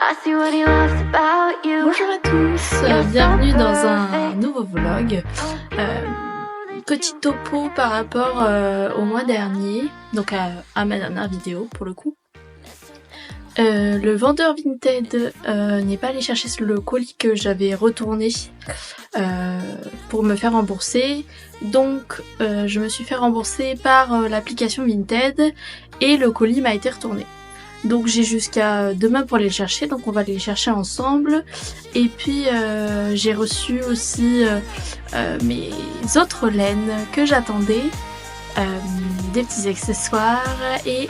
Bonjour à tous, bienvenue dans un nouveau vlog. Petit topo par rapport au mois dernier, donc à ma dernière vidéo pour le coup. Le vendeur Vinted n'est pas allé chercher le colis que j'avais retourné pour me faire rembourser. Donc je me suis fait rembourser par l'application Vinted et le colis m'a été retourné. Donc j'ai jusqu'à demain pour aller le chercher, donc on va aller le chercher ensemble. Et puis j'ai reçu aussi mes autres laines que j'attendais, des petits accessoires et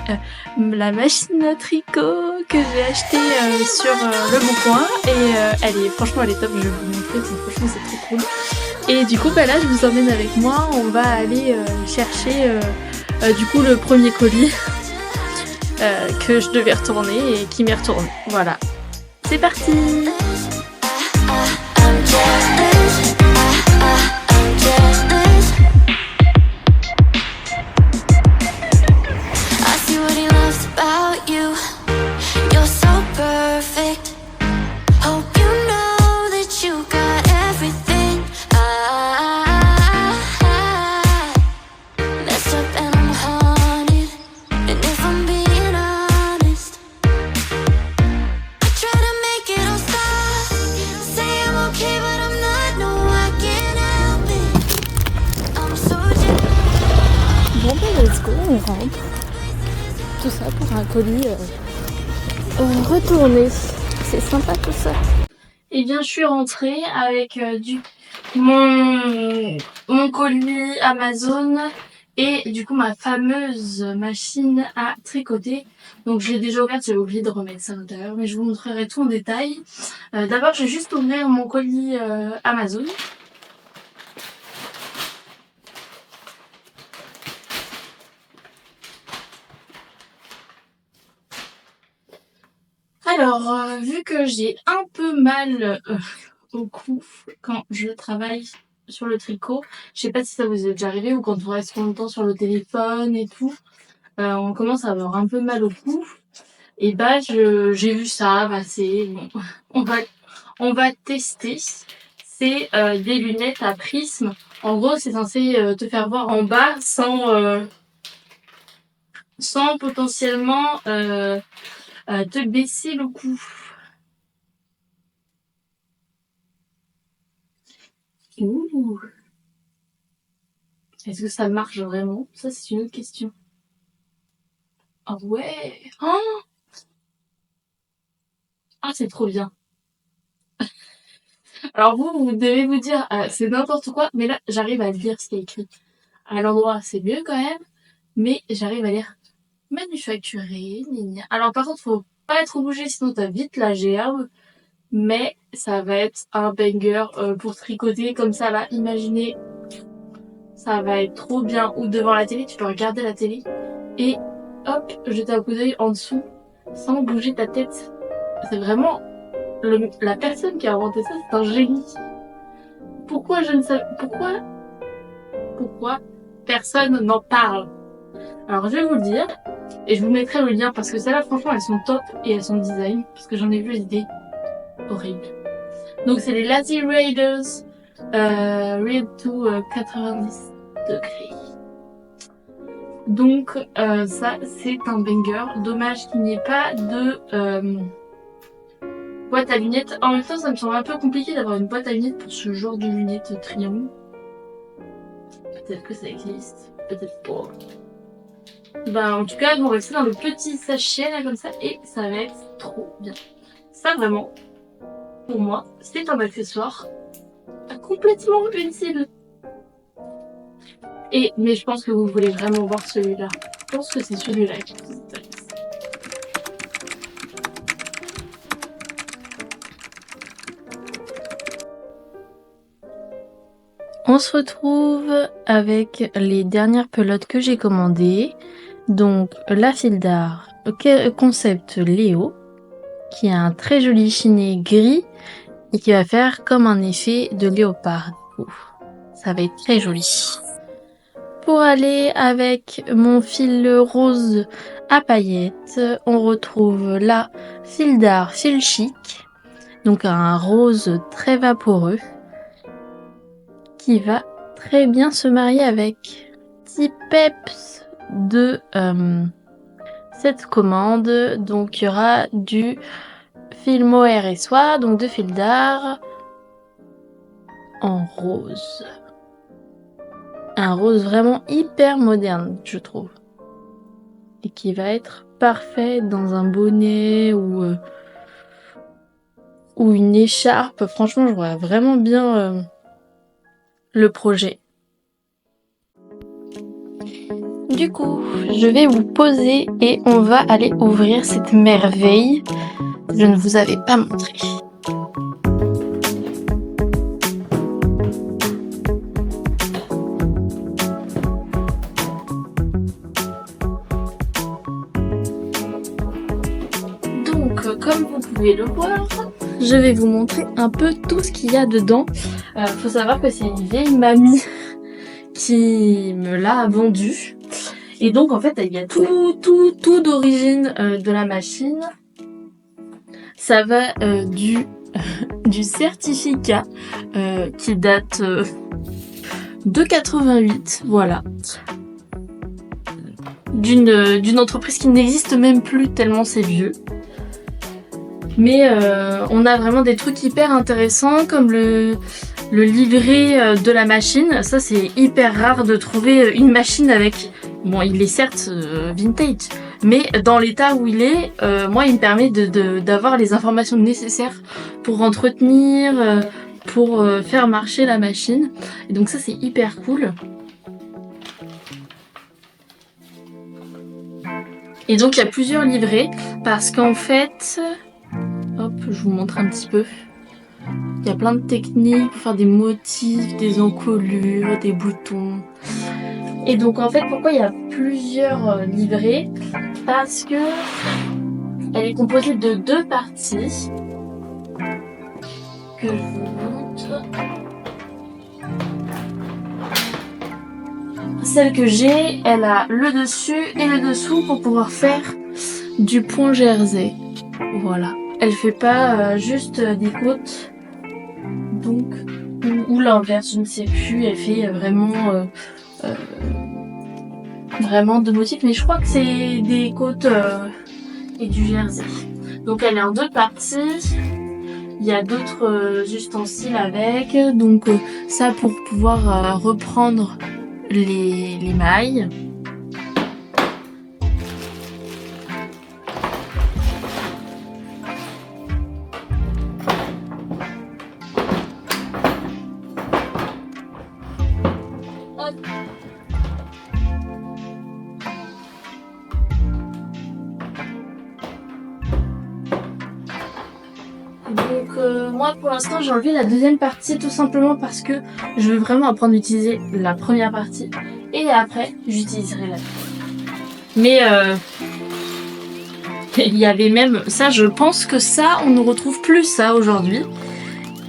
la machine à tricot que j'ai achetée sur Le Bon Coin. Et franchement elle est top, je vais vous montrer, franchement c'est trop cool. Et du coup là je vous emmène avec moi, on va aller chercher du coup le premier colis. Que je devais retourner et qui m'est retourné. Voilà. C'est parti! Bon ben let's go, on rentre. Tout ça pour un colis retourné. C'est sympa tout ça. Et bien je suis rentrée avec mon colis Amazon et du coup ma fameuse machine à tricoter. Donc je l'ai déjà ouverte, j'ai oublié de remettre ça à l'intérieur, mais je vous montrerai tout en détail. D'abord je vais juste ouvrir mon colis Amazon. Alors, vu que j'ai un peu mal au cou quand je travaille sur le tricot, je sais pas si ça vous est déjà arrivé ou quand on reste longtemps sur le téléphone et tout, on commence à avoir un peu mal au cou. Et bah j'ai vu ça passer. Bon, on va tester. C'est des lunettes à prisme. En gros, c'est censé te faire voir en bas sans potentiellement te baisser le cou. Ouh. Est-ce que ça marche vraiment? Ça, c'est une autre question. Ah ouais! Oh, ah, c'est trop bien. Alors vous devez vous dire, c'est n'importe quoi, mais là, j'arrive à lire ce qui est écrit. À l'endroit, c'est mieux quand même, mais j'arrive à lire manufacturé, gna. Alors par contre, faut pas être obligé, sinon t'as vite la gerbe. Mais ça va être un banger pour tricoter comme ça là. Imaginez, ça va être trop bien. Ou devant la télé, tu peux regarder la télé et hop, jeter un coup d'œil en dessous sans bouger ta tête. C'est vraiment la personne qui a inventé ça, c'est un génie. Pourquoi je ne sais pourquoi personne n'en parle? Alors je vais vous le dire et je vous mettrai le lien parce que celles-là franchement elles sont top et elles sont design parce que j'en ai vu des idées horribles. Donc c'est les Lazy Raiders Real to 90 degrés. Donc ça c'est un banger. Dommage qu'il n'y ait pas de boîte à lunettes. En même temps ça me semble un peu compliqué d'avoir une boîte à lunettes pour ce genre de lunettes triangle. Peut-être que ça existe, peut-être pas. Bah en tout cas elles vont rester dans le petit sachet là comme ça et ça va être trop bien. Ça vraiment, pour moi, c'est un accessoire complètement utile. Mais je pense que vous voulez vraiment voir celui-là. Je pense que c'est celui-là qui vous intéresse. On se retrouve avec les dernières pelotes que j'ai commandées. Donc la file d'art concept Léo, qui a un très joli chiné gris et qui va faire comme un effet de léopard. Ça va être très joli. Pour aller avec mon fil rose à paillettes. On retrouve là fil d'art, fil chic, donc un rose très vaporeux qui va très bien se marier avec. Petit peps de cette commande, donc il y aura du fil mohair et soie, donc de fil d'art en rose. Un rose vraiment hyper moderne, je trouve. Et qui va être parfait dans un bonnet ou une écharpe. Franchement, je vois vraiment bien le projet. Du coup, je vais vous poser et on va aller ouvrir cette merveille que je ne vous avais pas montrée. Comme vous pouvez le voir, je vais vous montrer un peu tout ce qu'il y a dedans. Faut savoir que c'est une vieille mamie qui me l'a vendu. Et donc en fait il y a tout d'origine de la machine. Ça va du certificat qui date de 88, voilà. D'une entreprise qui n'existe même plus tellement c'est vieux. Mais on a vraiment des trucs hyper intéressants comme le livret de la machine. Ça c'est hyper rare de trouver une machine avec... Bon, il est certes vintage, mais dans l'état où il est, moi il me permet d'avoir les informations nécessaires pour entretenir, pour faire marcher la machine. Et donc ça c'est hyper cool. Et donc il y a plusieurs livrets parce qu'en fait... Hop, je vous montre un petit peu. Il y a plein de techniques pour faire des motifs, des encolures, des boutons. Et donc en fait, pourquoi il y a plusieurs livrets? Parce que elle est composée de 2 parties que je vous montre. Celle que j'ai, elle a le dessus et le dessous pour pouvoir faire du point jersey. Voilà. Elle fait pas juste des côtes, donc ou l'inverse, je ne sais plus. Elle fait vraiment de motifs, mais je crois que c'est des côtes et du jersey. Donc elle est en 2 parties. Il y a d'autres ustensiles avec, donc ça pour pouvoir reprendre les mailles. Donc moi pour l'instant j'ai enlevé la deuxième partie tout simplement parce que je veux vraiment apprendre à utiliser la première partie et après j'utiliserai la deuxième. Mais il y avait même ça, je pense que ça on ne retrouve plus ça aujourd'hui.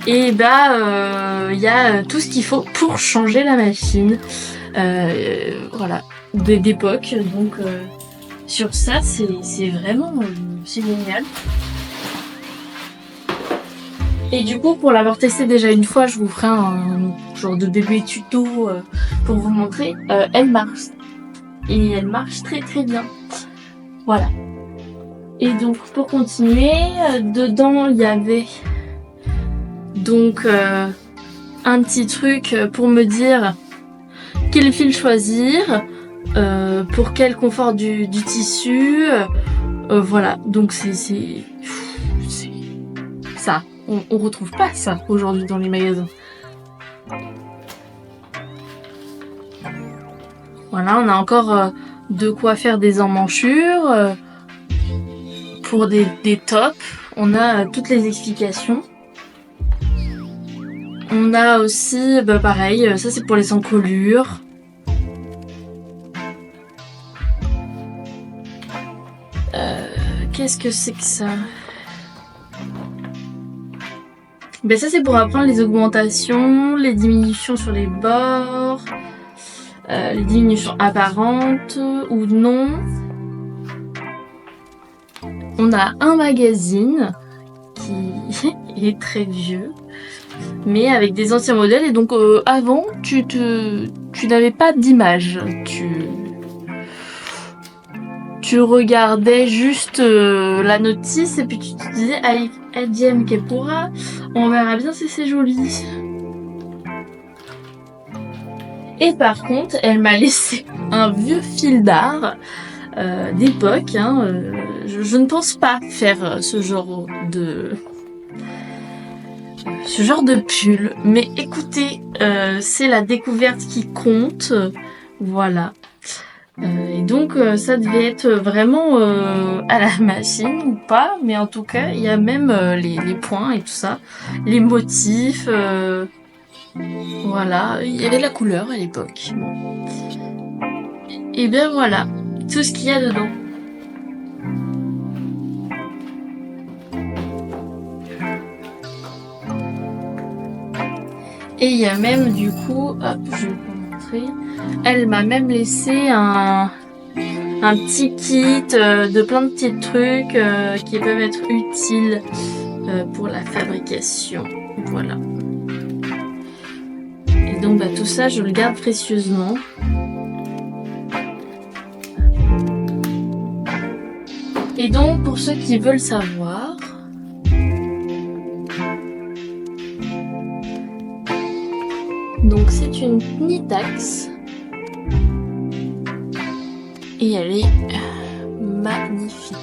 Et il y a tout ce qu'il faut pour changer la machine. Voilà, d'époque. Donc sur ça c'est vraiment c'est génial. Et du coup, pour l'avoir testé déjà une fois, je vous ferai un genre de bébé tuto pour vous montrer. Elle marche. Et elle marche très très bien. Voilà. Et donc, pour continuer, dedans, il y avait donc un petit truc pour me dire quel fil choisir, pour quel confort du tissu. Voilà. Donc, c'est ça. On retrouve pas ça aujourd'hui dans les magasins. Voilà, on a encore de quoi faire des emmanchures pour des tops. On a toutes les explications. On a aussi, pareil, ça c'est pour les encolures. Qu'est-ce que c'est que ça? Ça c'est pour apprendre les augmentations, les diminutions sur les bords, les diminutions apparentes ou non. On a un magazine qui est très vieux, mais avec des anciens modèles. Et donc avant, tu n'avais pas d'image. Tu regardais juste la notice et puis tu te disais Adiem che pourra, on verra bien si c'est joli. Et par contre, elle m'a laissé un vieux fil d'art d'époque. Je ne pense pas faire ce genre de pull. Mais écoutez, c'est la découverte qui compte. Voilà. Et donc ça devait être vraiment à la machine ou pas, mais en tout cas il y a même les points et tout ça, les motifs, voilà, il y avait la couleur à l'époque. Bon. Et bien voilà, tout ce qu'il y a dedans. Et il y a même du coup, hop, je vais vous montrer, elle m'a même laissé un petit kit de plein de petits trucs qui peuvent être utiles pour la fabrication. Voilà. Et donc bah, tout ça, je le garde précieusement. Et donc pour ceux qui veulent savoir, donc c'est une Nitax. Et elle est magnifique.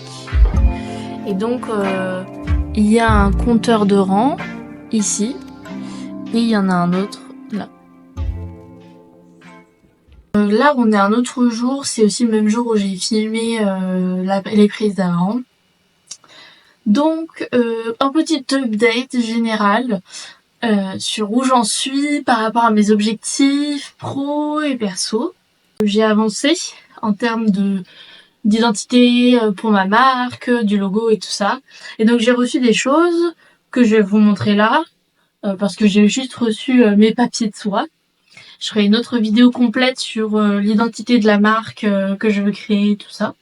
Et donc il y a un compteur de rang ici et il y en a un autre là. Là on est un autre jour, c'est aussi le même jour où j'ai filmé les prises d'avant. Donc un petit update général sur où j'en suis par rapport à mes objectifs pro et perso. J'ai avancé en termes d'identité pour ma marque, du logo et tout ça. Et donc j'ai reçu des choses que je vais vous montrer là, parce que j'ai juste reçu mes papiers de soie. Je ferai une autre vidéo complète sur l'identité de la marque que je veux créer, tout ça.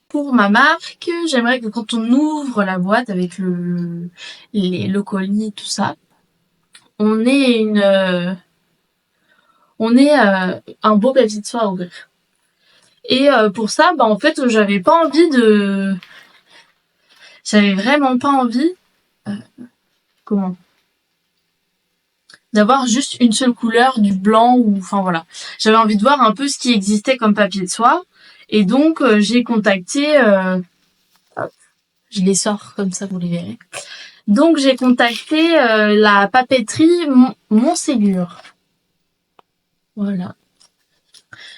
Pour ma marque, j'aimerais que quand on ouvre la boîte avec le colis, tout ça, on ait un beau papier de soie à ouvrir. Et pour ça, bah en fait, j'avais vraiment pas envie d'avoir juste une seule couleur, du blanc ou enfin voilà. J'avais envie de voir un peu ce qui existait comme papier de soie. Et donc j'ai contacté je les sors comme ça, vous les verrez. Donc j'ai contacté la papeterie Montségur. Voilà.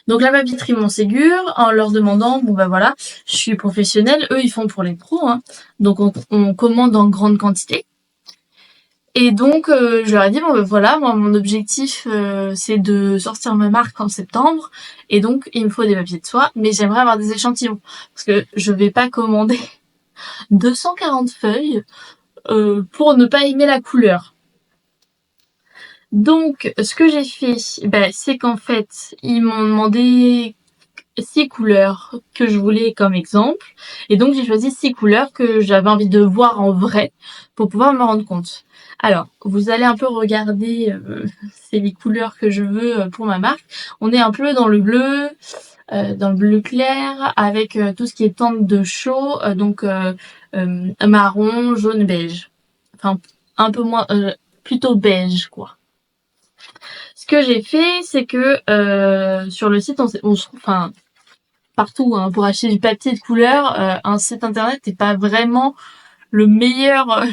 Donc la papeterie Montségur, en leur demandant, bon ben voilà, je suis professionnelle, eux ils font pour les pros, hein. Donc on commande en grande quantité. Et donc je leur ai dit bon ben voilà, moi mon objectif c'est de sortir ma marque en septembre, et donc il me faut des papiers de soie, mais j'aimerais avoir des échantillons, parce que je vais pas commander 240 feuilles pour ne pas aimer la couleur. Donc ce que j'ai fait, c'est qu'en fait ils m'ont demandé 6 couleurs que je voulais comme exemple, et donc j'ai choisi 6 couleurs que j'avais envie de voir en vrai pour pouvoir me rendre compte. Alors vous allez un peu regarder c'est les couleurs que je veux pour ma marque. On est un peu dans le bleu clair avec tout ce qui est tente de chaud, donc marron, jaune, beige, enfin un peu moins plutôt beige quoi. Ce que j'ai fait, c'est que sur le site on se trouve, enfin partout hein, pour acheter du papier de couleur, un site internet n'est pas vraiment le meilleur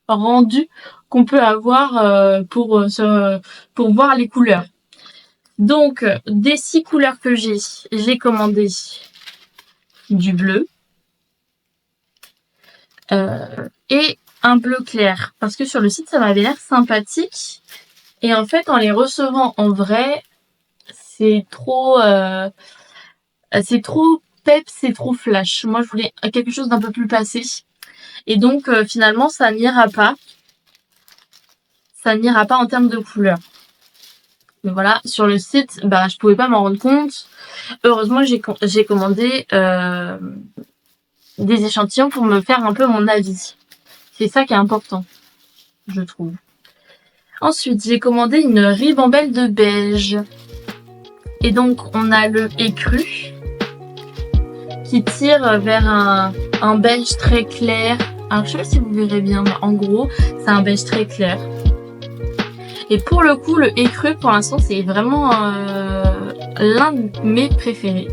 rendu qu'on peut avoir pour voir les couleurs. Donc des 6 couleurs que j'ai commandé du bleu et un bleu clair, parce que sur le site ça m'avait l'air sympathique, et en fait en les recevant en vrai c'est trop pep, c'est trop flash. Moi je voulais quelque chose d'un peu plus passé. Et donc finalement ça n'ira pas. Ça n'ira pas en termes de couleur. Mais voilà, sur le site, je pouvais pas m'en rendre compte. Heureusement j'ai commandé des échantillons pour me faire un peu mon avis. C'est ça qui est important, je trouve. Ensuite, j'ai commandé une ribambelle de beige. Et donc, on a le écru qui tire vers un beige très clair. Alors, je sais pas si vous verrez bien, mais en gros, c'est un beige très clair. Et pour le coup, le écru, pour l'instant, c'est vraiment l'un de mes préférés.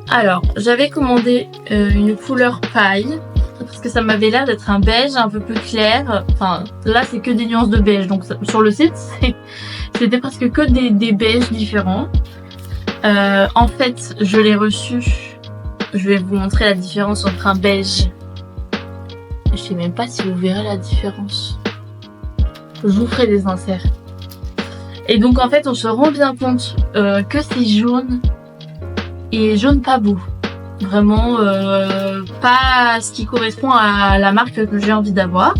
Alors, j'avais commandé une couleur paille, parce que ça m'avait l'air d'être un beige un peu plus clair. Enfin, là, c'est que des nuances de beige. Donc, sur le site, c'était presque que des beiges différents. En fait, je l'ai reçu. Je vais vous montrer la différence entre un beige. Je sais même pas si vous verrez la différence. Je vous ferai des inserts. Et donc, en fait, on se rend bien compte que c'est jaune. Et jaune pas beau. Vraiment pas ce qui correspond à la marque que j'ai envie d'avoir.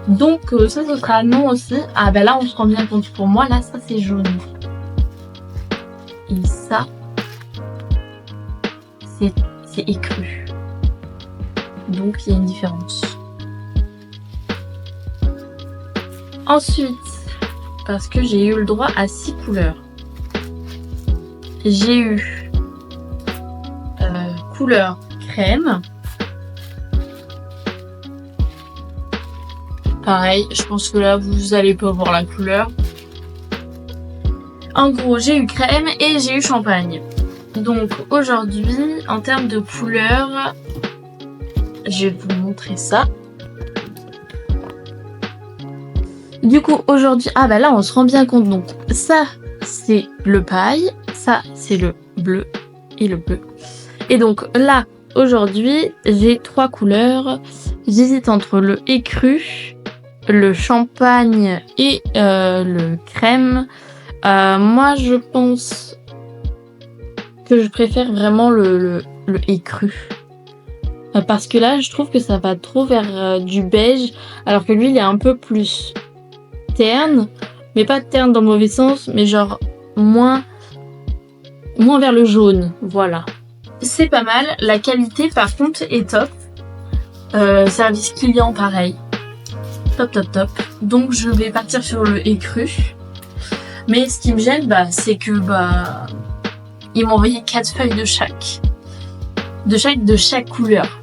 Donc ça, ce sera non aussi. Ah ben là, on se rend bien compte. Pour moi, là, ça c'est jaune. Et ça, c'est écru. Donc il y a une différence. Ensuite, parce que j'ai eu le droit à 6 couleurs. J'ai eu couleur crème. Pareil, je pense que là, vous allez pas voir la couleur. En gros, j'ai eu crème et j'ai eu champagne. Donc aujourd'hui, en termes de couleur, je vais vous montrer ça. Du coup, aujourd'hui, ah bah là, on se rend bien compte. Donc ça, c'est le paille. Ça, c'est le bleu et le bleu. Et donc là, aujourd'hui, j'ai 3 couleurs. J'hésite entre le écru, le champagne et le crème. Moi, je pense que je préfère vraiment le écru. Parce que là, je trouve que ça va trop vers du beige, alors que lui, il est un peu plus terne. Mais pas terne dans le mauvais sens, mais genre moins vers le jaune. Voilà. C'est pas mal. La qualité, par contre, est top. Service client, pareil. Top, top, top. Donc, je vais partir sur le écru. Mais ce qui me gêne, c'est que ils m'ont envoyé 4 feuilles de chaque. De chaque couleur.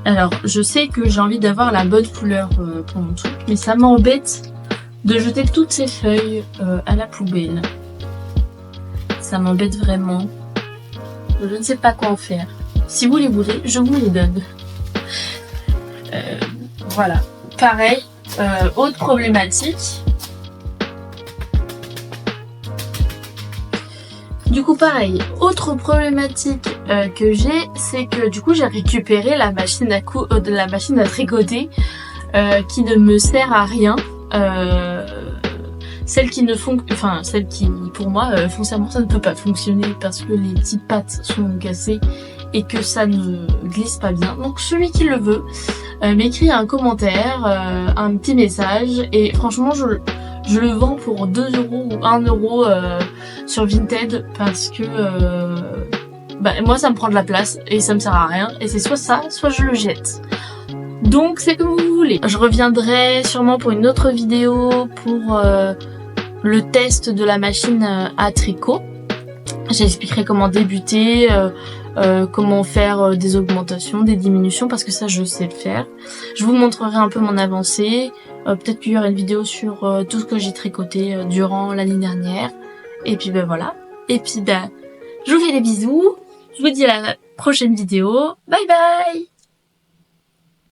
Alors, je sais que j'ai envie d'avoir la bonne couleur pour mon truc, mais ça m'embête de jeter toutes ces feuilles à la poubelle. Ça m'embête vraiment. Je ne sais pas quoi en faire. Si vous les voulez, je vous les donne. Voilà. Pareil, autre problématique. Du coup, pareil, autre problématique que j'ai, c'est que du coup, j'ai récupéré la machine à tricoter qui ne me sert à rien. Celle qui, pour moi, foncièrement, ça ne peut pas fonctionner parce que les petites pattes sont cassées et que ça ne glisse pas bien. Donc, celui qui le veut m'écrit un commentaire, un petit message, et franchement, je le vends pour 2 € ou 1 € sur Vinted parce que moi, ça me prend de la place et ça me sert à rien. Et c'est soit ça, soit je le jette. Donc, c'est comme vous voulez. Je reviendrai sûrement pour une autre vidéo pour le test de la machine à tricot. J'expliquerai comment débuter, comment faire des augmentations, des diminutions, parce que ça, je sais le faire. Je vous montrerai un peu mon avancée. Peut-être qu'il y aura une vidéo sur tout ce que j'ai tricoté durant l'année dernière. Et puis voilà. Et puis je vous fais des bisous. Je vous dis à la prochaine vidéo. Bye bye!